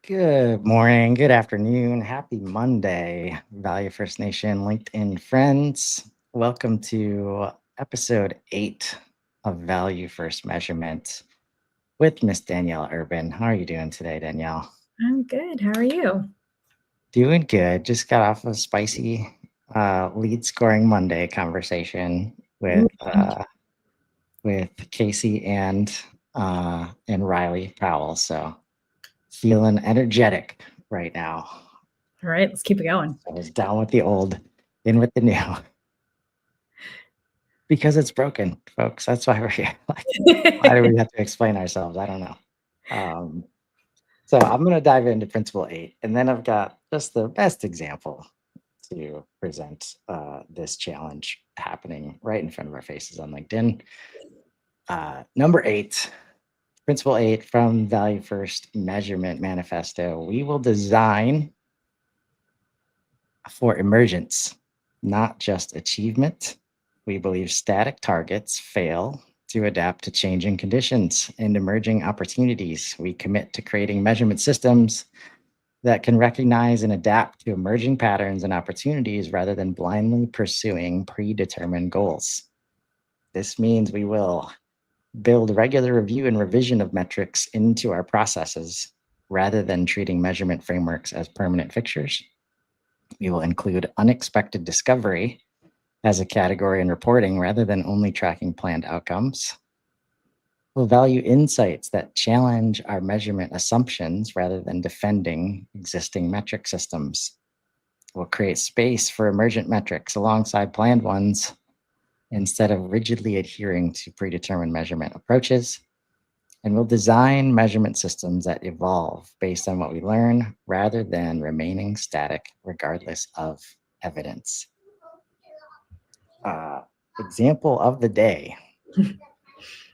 Good morning, good afternoon, happy Monday, Value First Nation LinkedIn friends. Welcome to episode 8 of Value First Measurement with Miss Danielle Urban. How are you doing today, Danielle? I'm good. How are you? Doing good. Just got off a spicy lead scoring Monday conversation Ooh, with Casey and Riley Powell. So feeling energetic right now. all right, let's keep it going. I was down with the old, in with the new, because it's broken, folks. That's why we're here. Like, why do we have to explain ourselves? I don't know. Um, so I'm going to dive into Principle 8, and then I've got just the best example to present this challenge happening right in front of our faces on LinkedIn. Number 8, Principle 8 from Value First Measurement Manifesto. We will design for emergence, not just achievement. We believe static targets fail to adapt to changing conditions and emerging opportunities. We commit to creating measurement systems that can recognize and adapt to emerging patterns and opportunities rather than blindly pursuing predetermined goals. This means we will build regular review and revision of metrics into our processes rather than treating measurement frameworks as permanent fixtures. We will include unexpected discovery as a category in reporting rather than only tracking planned outcomes. We'll value insights that challenge our measurement assumptions rather than defending existing metric systems. We'll create space for emergent metrics alongside planned ones instead of rigidly adhering to predetermined measurement approaches. And we'll design measurement systems that evolve based on what we learn rather than remaining static regardless of evidence. Example of the day.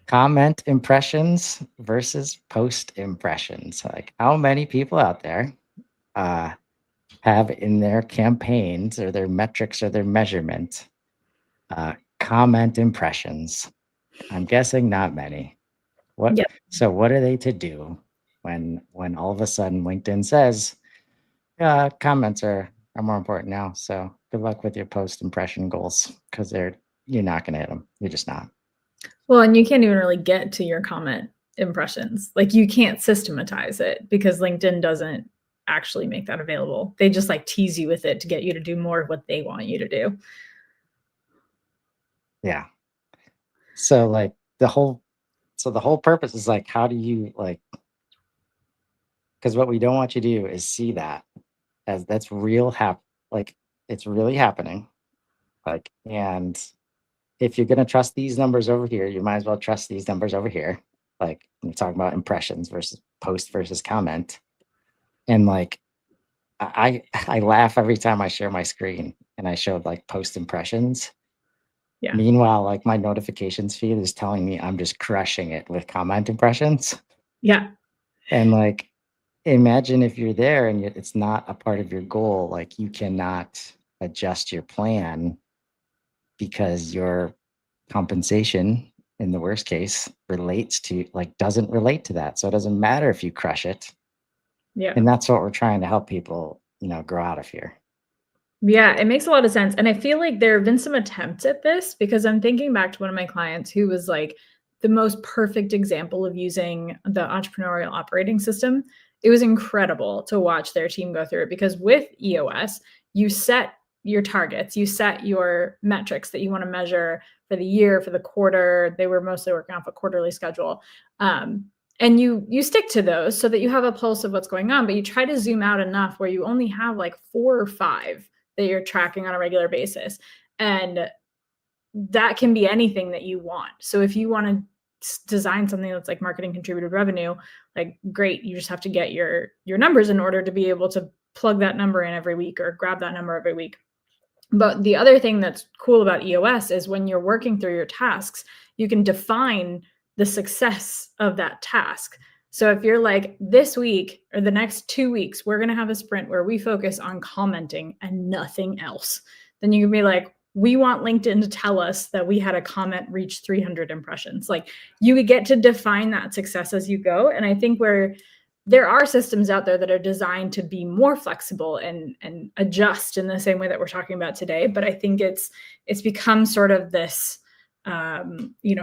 Comment impressions versus post impressions. Like, how many people out there have in their campaigns or their metrics or their measurement comment impressions? I'm guessing not many. Yep. So what are they to do when all of a sudden LinkedIn says comments are more important now? So good luck with your post impression goals, because you're not going to hit them. You're just not. Well, and you can't even really get to your comment impressions. Like, you can't systematize it because LinkedIn doesn't actually make that available. They just like tease you with it to get you to do more of what they want you to do. Yeah. So like the whole purpose is like, how do you because what we don't want you to do is see that as that's real like it's really happening. Like, and if you're going to trust these numbers over here, you might as well trust these numbers over here. Like, we're talking about impressions versus post versus comment. And like, I laugh every time I share my screen and I showed like post impressions. Yeah. Meanwhile, like my notifications feed is telling me I'm just crushing it with comment impressions. Yeah. And like, imagine if you're there and it's not a part of your goal, like you cannot adjust your plan because your compensation in the worst case doesn't relate to that. So it doesn't matter if you crush it. Yeah. And that's what we're trying to help people, grow out of here. Yeah, it makes a lot of sense. And I feel like there have been some attempts at this because I'm thinking back to one of my clients who was like the most perfect example of using the entrepreneurial operating system. It was incredible to watch their team go through it because with EOS, you set your targets, you set your metrics that you want to measure for the year, for the quarter. They were mostly working off a quarterly schedule. And you stick to those so that you have a pulse of what's going on, but you try to zoom out enough where you only have like 4 or 5 that you're tracking on a regular basis. And that can be anything that you want. So if you want to design something that's like marketing contributed revenue, like great, you just have to get your numbers in order to be able to plug that number in every week or grab that number every week. But the other thing that's cool about EOS is when you're working through your tasks, you can define the success of that task. So if you're like, this week or the next 2 weeks, we're going to have a sprint where we focus on commenting and nothing else, then you can be like, we want LinkedIn to tell us that we had a comment reach 300 impressions. Like, you get to define that success as you go. And I think where there are systems out there that are designed to be more flexible and adjust in the same way that we're talking about today. But I think it's become sort of this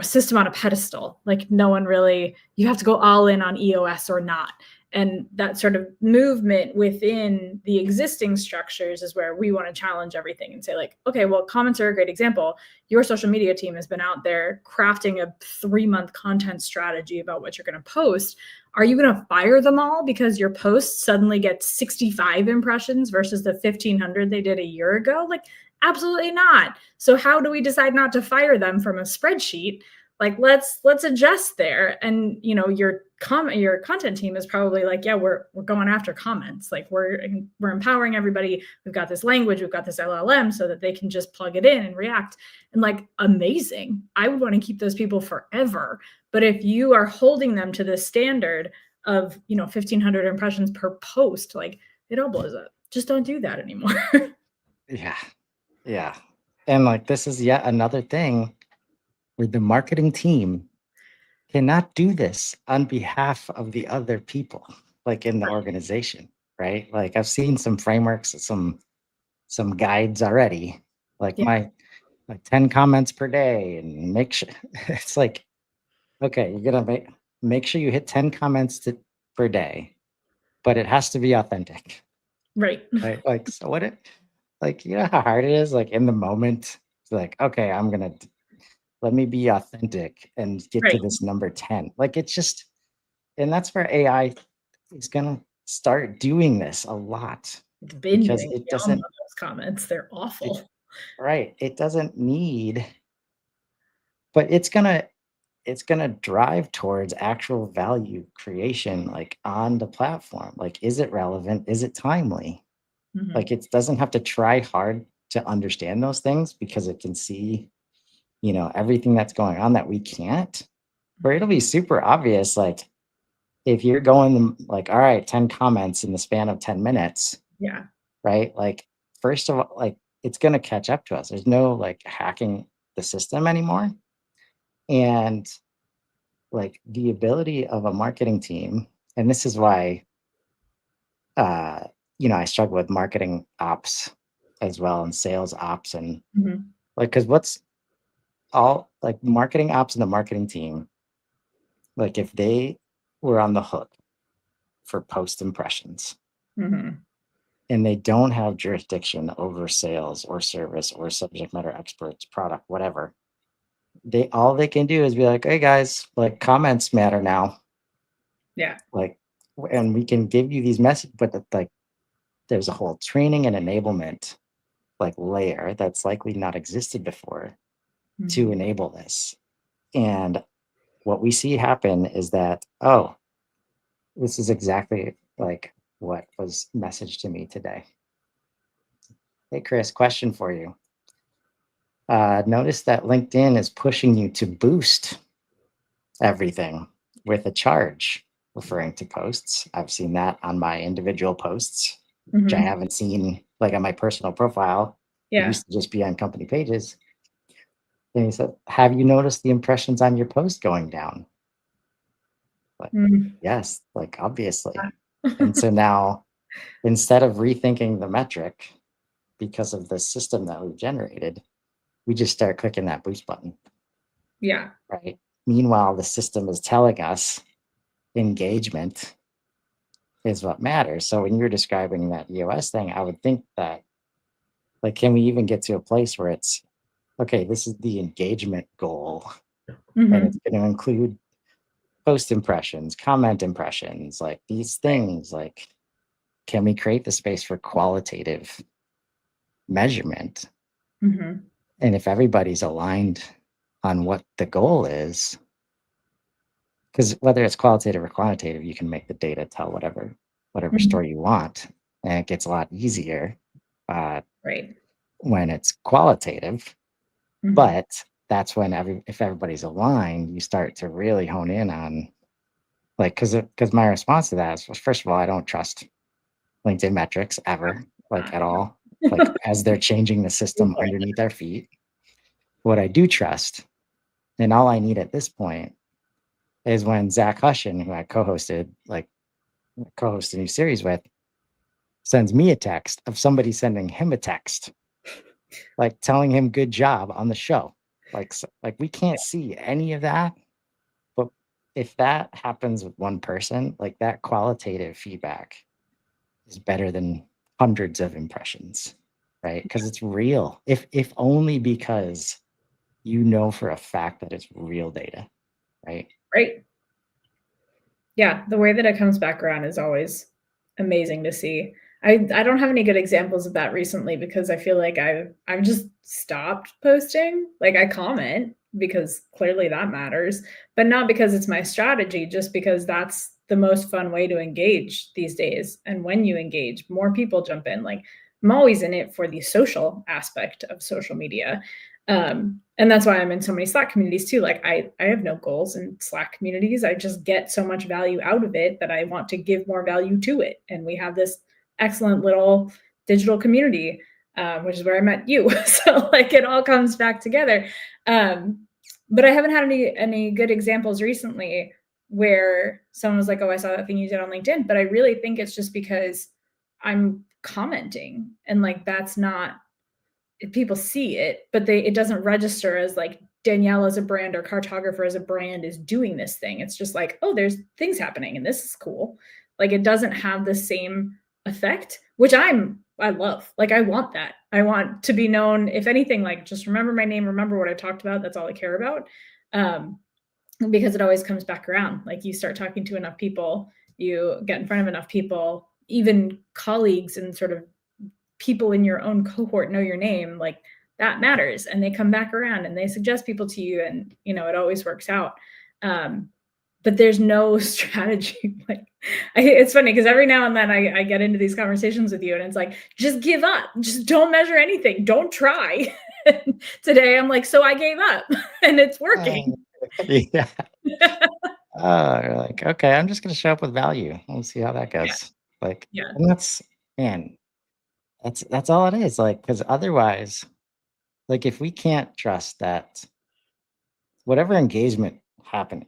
system on a pedestal. Like no one really, you have to go all in on EOS or not. And that sort of movement within the existing structures is where we want to challenge everything and say, like, okay, well, comments are a great example. Your social media team has been out there crafting a 3-month content strategy about what you're going to post. Are you going to fire them all because your post suddenly gets 65 impressions versus the 1,500 they did a year ago? Like, absolutely not. So how do we decide not to fire them from a spreadsheet? Like, let's adjust there. And your content team is probably like, yeah, we're going after comments. Like we're empowering everybody. We've got this language, we've got this LLM so that they can just plug it in and react. And like, amazing. I would want to keep those people forever. But if you are holding them to this standard of 1,500 impressions per post, like it all blows up. Just don't do that anymore. Yeah. And like this is yet another thing where the marketing team cannot do this on behalf of the other people, like in the organization, right? Like I've seen some frameworks, some guides already, like my 10 comments per day, and make sure it's like, okay, you're gonna make sure you hit 10 comments per day, but it has to be authentic. Right. Right. Like, so what like, you know how hard it is, like in the moment, it's like, okay, let me be authentic and get to Right. this number 10. Like it's just, and that's where AI is gonna start doing this a lot It's because binging. it We all know doesn't, those comments. They're awful. right. It doesn't need, but it's gonna drive towards actual value creation, like on the platform. Like, is it relevant? Is it timely? Like it doesn't have to try hard to understand those things because it can see, everything that's going on that we can't. Or it'll be super obvious, like if you're going like, all right, 10 comments in the span of 10 minutes, Yeah. right? Like, first of all, like it's gonna catch up to us. There's no like hacking the system anymore. And like the ability of a marketing team, and this is why uh, I struggle with marketing ops as well and sales ops and Mhm. like because what's all like marketing ops and the marketing team, like if they were on the hook for post impressions Mhm. and they don't have jurisdiction over sales or service or subject matter experts, product, whatever, they can do is be like, hey guys, like comments matter now. Yeah. Like, and we can give you these messages, but like there's a whole training and enablement like layer that's likely not existed before to Mhm. enable this. And what we see happen is that, oh, this is exactly like what was messaged to me today. Hey, Chris, question for you. Notice that LinkedIn is pushing you to boost everything with a charge referring to posts. I've seen that on my individual posts, which I Mhm. haven't seen like on my personal profile. It Yeah. used to just be on company pages. And he said, have you noticed the impressions on your post going down? Like, Mm. yes, like obviously. And so now instead of rethinking the metric because of the system that we've generated, we just start clicking that boost button, Yeah. right? Meanwhile, the system is telling us engagement is what matters. So when you're describing that EOS thing, I would think that, like, can we even get to a place where it's, okay, this is the engagement goal, and it's Mhm. going to include post impressions, comment impressions, like these Right. things, like, can we create the space for qualitative measurement? Mhm. And if everybody's aligned on what the goal is, because whether it's qualitative or quantitative, you can make the data tell whatever Mhm. story you want, and it gets a lot easier uh, Right. when it's qualitative. Mhm. But that's when if everybody's aligned, you start to really hone in on like because my response to that is, well, first of all, I don't trust LinkedIn metrics ever, like at all, like as they're changing the system underneath our feet. What I do trust, and all I need at this point, is when Zach Hushin, who I co-hosted, like co-host a new series with, sends me a text of somebody sending him a text, like telling him good job on the show. Like we can't see any of that, but if that happens with one person, like that qualitative feedback is better than hundreds of impressions, right? Because it's real. If only because you know for a fact that it's real data, right? Right. Yeah, the way that it comes back around is always amazing to see. I don't have any good examples of that recently because I feel like I've just stopped posting. Like I comment because clearly that matters, but not because it's my strategy, just because that's the most fun way to engage these days. And when you engage, more people jump in. Like I'm always in it for the social aspect of social media. And that's why I'm in so many Slack communities too. Like I have no goals in Slack communities. I just get so much value out of it that I want to give more value to it. And we have this excellent little digital community, which is where I met you. So like it all comes back together. But I haven't had any good examples recently where someone was like, "Oh, I saw that thing you did on LinkedIn," but I really think it's just because I'm commenting, and like that's not, people see it, but it doesn't register as like Danielle as a brand or cartographer as a brand is doing this thing. It's just like, oh, there's things happening and this is cool. Like it doesn't have the same effect, which I love. Like I want that. I want to be known, if anything, like just remember my name, remember what I talked about. That's all I care about. Because it always comes back around. Like you start talking to enough people, you get in front of enough people, even colleagues and sort of people in your own cohort know your name, like that matters, and they come back around and they suggest people to you, and it always works out. But there's no strategy. Like it's funny because every now and then I get into these conversations with you and it's like, just give up, just don't measure anything, don't try. Today I'm like, so I gave up and it's working. Yeah. You're like, okay, I'm just gonna show up with value. We'll see how that Yeah, goes. Like, yeah. and man, that's all it is. Like, because otherwise, like, if we can't trust that whatever engagement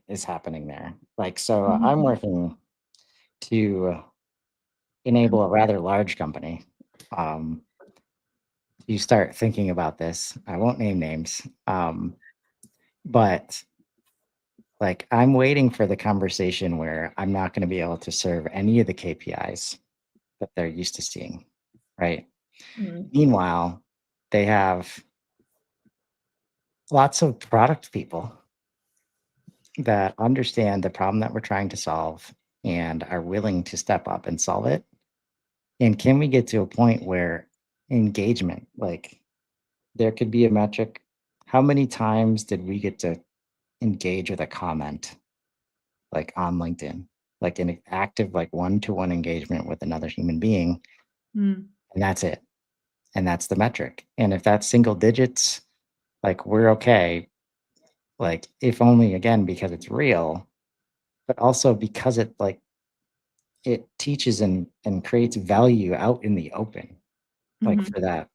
is happening there, like, so I'm Mhm. working to enable a rather large company. Um, you start thinking about this. I won't name names, but like, I'm waiting for the conversation where I'm not going to be able to serve any of the KPIs that they're used to seeing, right? Mhm. Meanwhile, they have lots of product people that understand the problem that we're trying to solve and are willing to step up and solve it. And can we get to a point where engagement, like there could be a metric? How many times did we get to engage with a comment like on LinkedIn, like an active, like one-to-one engagement with another human being? Mm. And that's it. And that's the metric. And if that's single digits, like we're okay. Like if only again because it's real, but also because it teaches and creates value out in the open, like Mhm. for that,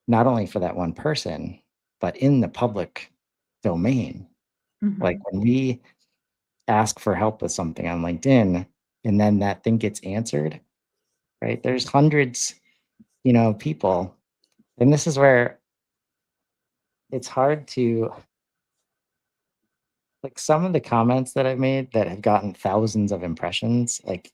not only for that one person, but in the public domain. Like Mhm. when we ask for help with something on LinkedIn and then that thing gets answered, right? There's hundreds, people. And this is where it's hard to, like, some of the comments that I've made that have gotten thousands of impressions, like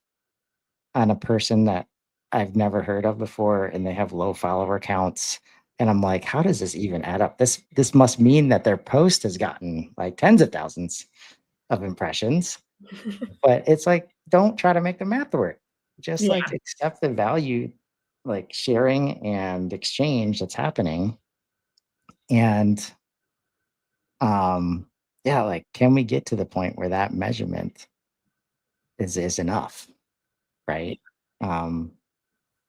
on a person that I've never heard of before and they have low follower counts. And I'm like, how does this even add up? This must mean that their post has gotten like tens of thousands of impressions. But it's like, don't try to make the math work. Just like Yeah. accept the value, like sharing and exchange that's happening. And yeah, like can we get to the point where that measurement is enough, right? Um,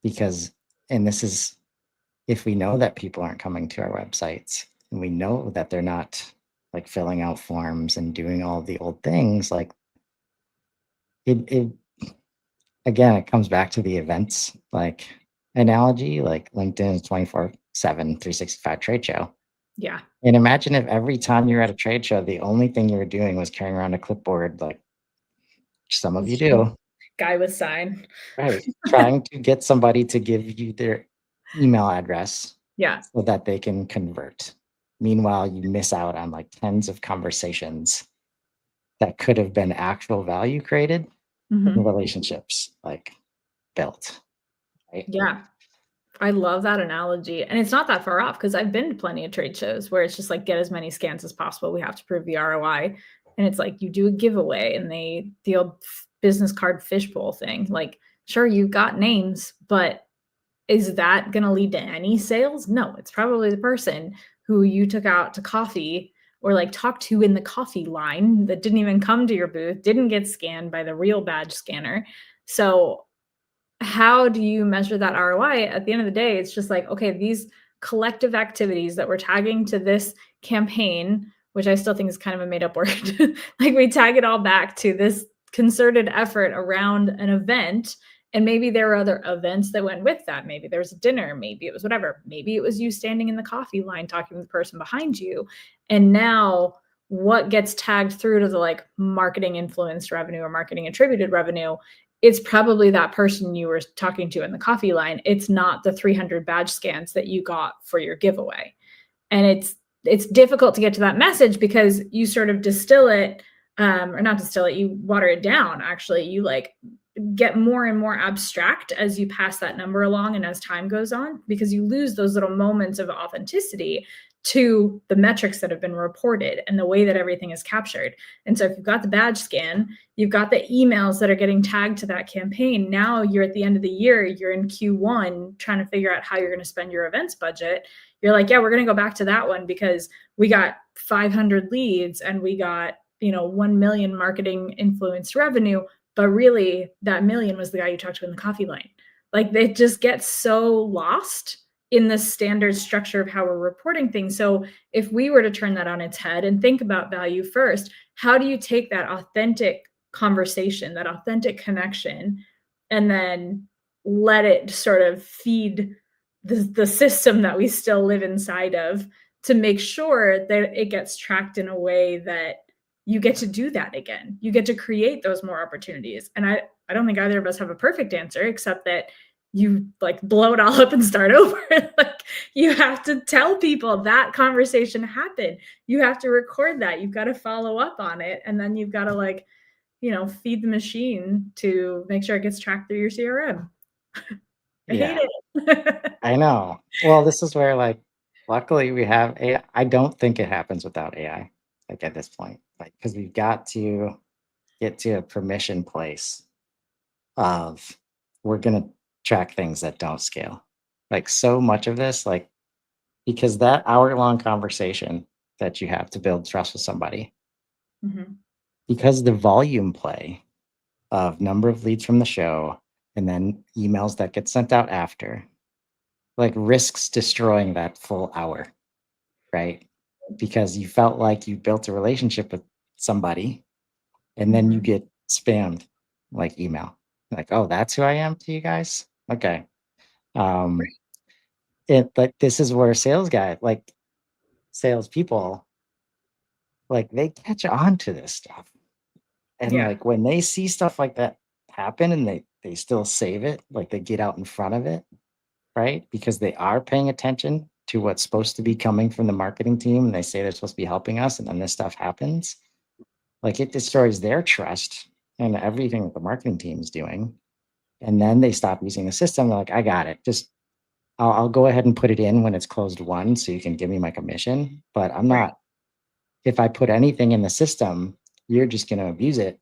because and this is if we know that people aren't coming to our websites and we know that they're not like filling out forms and doing all the old things, like it again, it comes back to the events like analogy, like LinkedIn is 24/7, 365 trade show. Yeah. And imagine if every time you're at a trade show, the only thing you were doing was carrying around a clipboard, like some of you do. guy with sign. Right. Trying to get somebody to give you their email address Yeah. so that they can convert. Meanwhile, you miss out on like tens of conversations that could have been actual value created and Mhm. relationships like built. Right. Yeah. I love that analogy, and it's not that far off because I've been to plenty of trade shows where it's just like, get as many scans as possible, we have to prove the ROI, and it's like you do a giveaway and the old business card fishbowl thing, like, sure, you got names, but is that gonna lead to any sales? No, it's probably the person who you took out to coffee or, like, talked to in the coffee line that didn't even come to your booth, didn't get scanned by the real badge scanner, so how do you measure that ROI? At the end of the day, it's just like, okay, these collective activities that we're tagging to this campaign, which I still think is kind of a made up word, like we tag it all back to this concerted effort around an event. And maybe there were other events that went with that. Maybe there was a dinner, maybe it was whatever. Maybe it was you standing in the coffee line talking to the person behind you. And now what gets tagged through to the like marketing influenced revenue or marketing attributed revenue, it's probably that person you were talking to in the coffee line. It's not the 300 badge scans that you got for your giveaway. And it's difficult to get to that message because you sort of distill it, or not distill it, you water it down. Actually, you like get more and more abstract as you pass that number along and as time goes on, because you lose those little moments of authenticity to the metrics that have been reported and the way that everything is captured. And so if you've got the badge scan, you've got the emails that are getting tagged to that campaign. Now you're at the end of the year, you're in Q1 trying to figure out how you're going to spend your events budget. You're like, yeah, we're going to go back to that one because we got 500 leads and we got, 1 million marketing influenced revenue. But really, that million was the guy you talked to in the coffee line. Like, they just get so lost in the standard structure of how we're reporting things. So if we were to turn that on its head and think about value first, how do you take that authentic conversation, that authentic connection, and then let it sort of feed the system that we still live inside of to make sure that it gets tracked in a way that you get to do that again. You get to create those more opportunities. And I don't think either of us have a perfect answer, except that you like blow it all up and start over. Like, you have to tell people that conversation happened. You have to record that. You've got to follow up on it. And then you've got to like, feed the machine to make sure it gets tracked through your CRM. I hate Yeah, it. I know. Well, this is where like luckily we have AI. I don't think it happens without AI, like at this point. Like, because we've got to get to a permission place of we're gonna track things that don't scale. Like so much of this, like because that hour-long conversation that you have to build trust with somebody, Mhm. because the volume play of number of leads from the show and then emails that get sent out after, like risks destroying that full hour, right? Because you felt like you built a relationship with somebody and then you Mhm. get spammed like email. Like, oh, that's who I am to you guys. Okay. Um, it but this is where sales guy, like salespeople, like they catch on to this stuff. And Yeah. like when they see stuff like that happen and they still save it, like they get out in front of it, right? Because they are paying attention to what's supposed to be coming from the marketing team and they say they're supposed to be helping us and then this stuff happens. Like it destroys their trust and everything that the marketing team is doing. And then they stop using the system. They're like, I got it. Just I'll go ahead and put it in when it's closed won so you can give me my commission. But I'm Right. not, if I put anything in the system, you're just going to abuse it.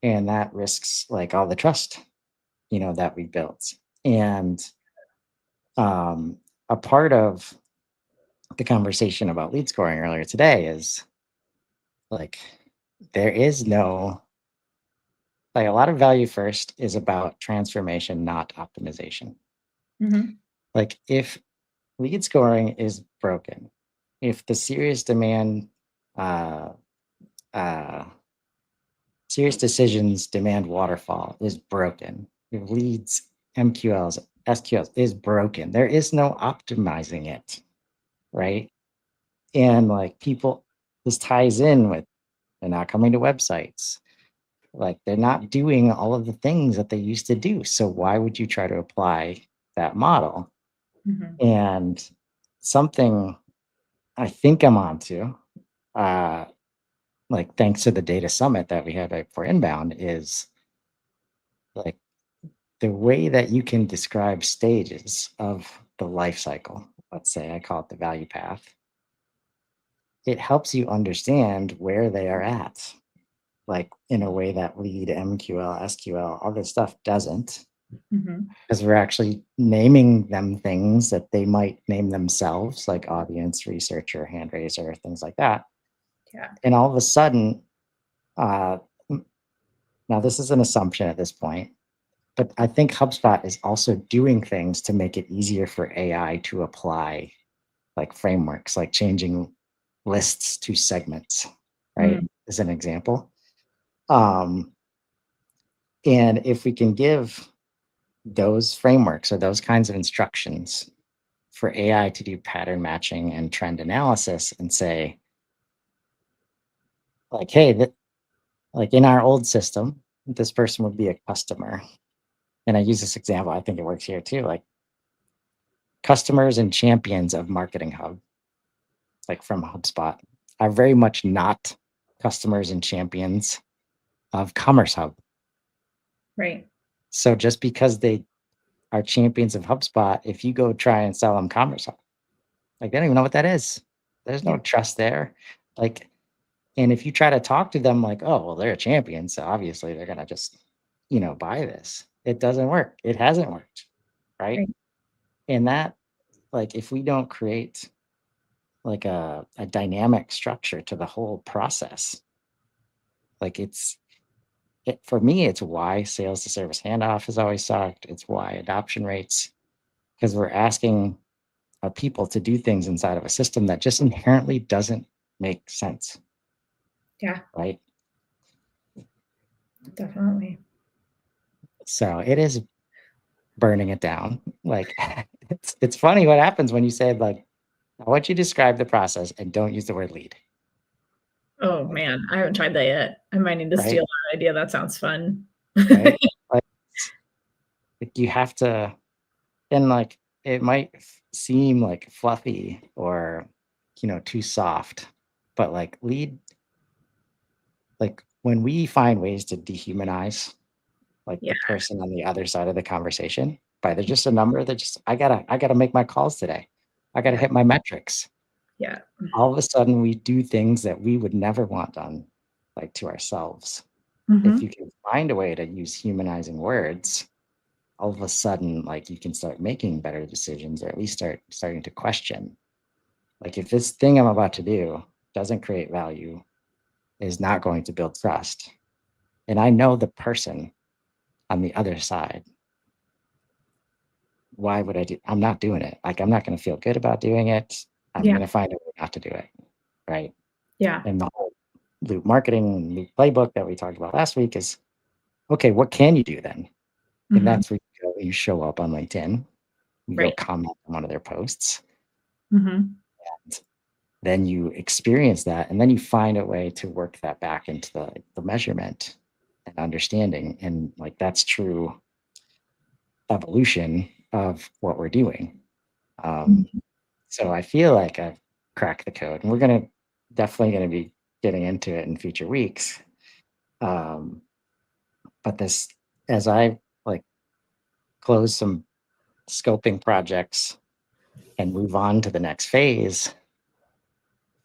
And that risks like all the trust, that we built. And um, a part of the conversation about lead scoring earlier today is like, there is no, like a lot of value first is about transformation, not optimization. Mhm. Like if lead scoring is broken, if the uh, uh, serious decisions demand waterfall is broken, if leads, MQLs, SQLs is broken, there is no optimizing it, right? And like people, this ties in with they're not coming to websites. Like they're not doing all of the things that they used to do. So why would you try to apply that model? Mhm. And something I think I'm onto, uh, like thanks to the data summit that we had right for inbound, is like the way that you can describe stages of the life cycle. Let's say I call it the value path. It helps you understand where they are at, like in a way that lead, MQL, SQL, all this stuff doesn't, Mhm. because we're actually naming them things that they might name themselves, like audience, researcher, hand raiser, things like that. Yeah. And all of a sudden, uh, now this is an assumption at this point, but I think HubSpot is also doing things to make it easier for AI to apply, like frameworks, like changing lists to segments, right? Mm. As an example. Um, and if we can give those frameworks or those kinds of instructions for AI to do pattern matching and trend analysis and say, like, hey, that, like in our old system, this person would be a customer. And I use this example, I think it works here too. Like customers and champions of Marketing Hub, like from HubSpot, are very much not customers and champions of Commerce Hub. Right. So just because they are champions of HubSpot, if you go try and sell them Commerce Hub, like they don't even know what that is. There's Yeah. no trust there. Like, and if you try to talk to them like, oh, well, they're a champion, so obviously they're gonna just, buy this. It doesn't work. It hasn't worked, right? Right. And that, like, if we don't create like a dynamic structure to the whole process, like for me, it's why sales to service handoff is always sucked. It's why adoption rates, because we're asking people to do things inside of a system that just inherently doesn't make sense, Yeah. right? Definitely. So it is burning it down. Like it's funny what happens when you say like, I want you to describe the process and don't use the word lead, Oh like, man, I haven't tried that yet. I might need to right? steal that idea. That sounds fun. Right? Like, like you have to, and like it might seem like fluffy or too soft, but like lead, like when we find ways to dehumanize like Yeah. the person on the other side of the conversation by they're just a number that just I gotta make my calls today. I gotta Yeah. hit my metrics. Yeah. All of a sudden we do things that we would never want done, like to ourselves. If Mhm. you can find a way to use humanizing words, all of a sudden like you can start making better decisions or at least starting to question. Like if this thing I'm about to do doesn't create value, is not going to build trust. And I know the person on the other side, why would I do? I'm not doing it. Like I'm not going to feel good about doing it. I'm Yeah. going to find a way not to do it. Right. Yeah. And the whole loop marketing and loop playbook that we talked about last week is okay, what can you do then? And Mhm. that's where you go, you show up on LinkedIn, you go Right. comment on one of their posts, Mhm. and then you experience that, and then you find a way to work that back into the measurement and understanding. And like that's true evolution of what we're doing. Um, Mhm. so I feel like I've cracked the code, and we're gonna definitely gonna be getting into it in future weeks. Um, but this, as I like close some scoping projects and move on to the next phase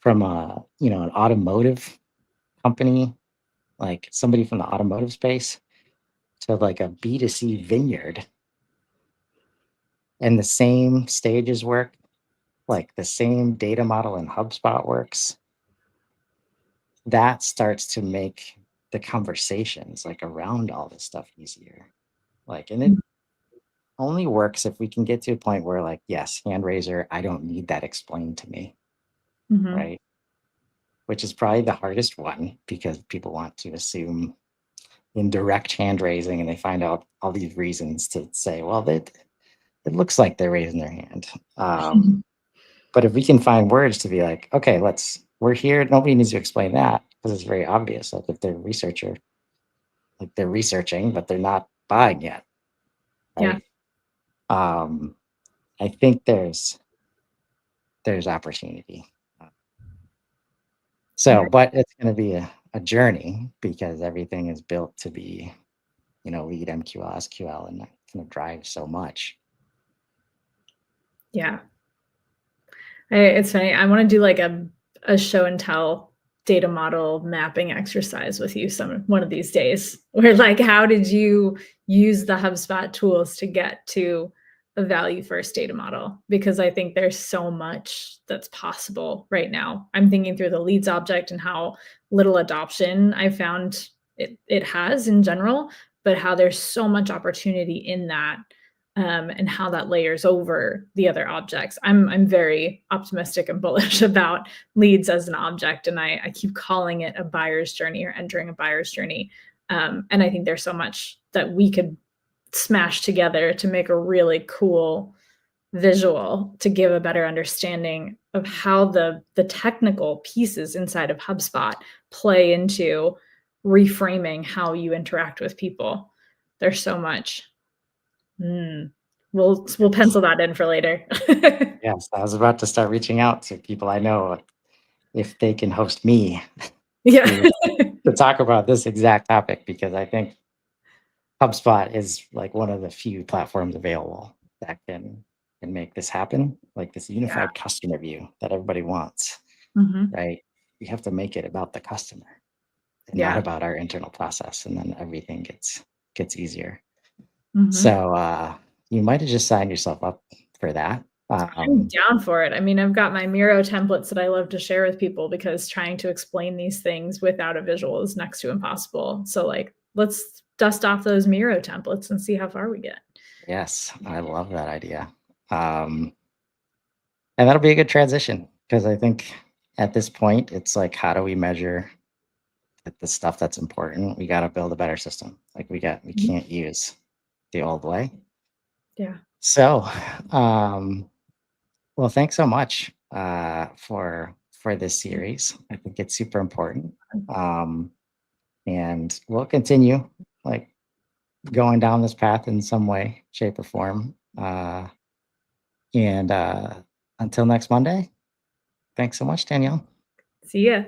from a an automotive company, like somebody from the automotive space, to like a B2C vineyard, and the same stages work, like the same data model in HubSpot works, that starts to make the conversations like around all this stuff easier. Like, and it only works if we can get to a point where like, yes, hand raiser, I don't need that explained to me, Mhm. right? Which is probably the hardest one because people want to assume indirect hand raising and they find out all these reasons to say, well, it looks like they're raising their hand. Mhm. But if we can find words to be like, okay, we're here, nobody needs to explain that because it's very obvious. Like if they're a researcher, like they're researching, but they're not buying yet, Yeah. right? Um, I think there's opportunity. So, Agree. but it's going to be a journey because everything is built to be, lead MQL, SQL, and that's going to drive so much. Yeah. It's funny. I want to do like a show and tell data model mapping exercise with you one of these days. Where like, how did you use the HubSpot tools to get to a value first data model? Because I think there's so much that's possible right now. I'm thinking through the leads object and how little adoption I found it has in general, but how there's so much opportunity in that, and how that layers over the other objects. I'm very optimistic and bullish about leads as an object, and I keep calling it a buyer's journey or entering a buyer's journey. And I think there's so much that we could smash together to make a really cool visual to give a better understanding of how the technical pieces inside of HubSpot play into reframing how you interact with people. There's so much. Mm. We'll Yes. pencil that in for later. Yes, I was about to start reaching out to people I know if they can host me Yeah. to talk about this exact topic because I think HubSpot is like one of the few platforms available that can make this happen, like this Yeah. unified customer view that everybody wants, Mhm. right? We have to make it about the customer and not Yeah. about our internal process, and then everything gets easier. Mhm. So you might have just signed yourself up for that. I'm down for it. I mean, I've got my Miro templates that I love to share with people because trying to explain these things without a visual is next to impossible. So, like, let's dust off those Miro templates and see how far we get. Yes, I love that idea. Um, and that'll be a good transition because I think at this point, it's like, how do we measure the stuff that's important? We got to build a better system. Like we Mhm. can't use the old way. Yeah. So, well, thanks so much for this series. I think it's super important, um, and we'll continue like going down this path in some way, shape, or form. And until next Monday, thanks so much, Danielle. See ya.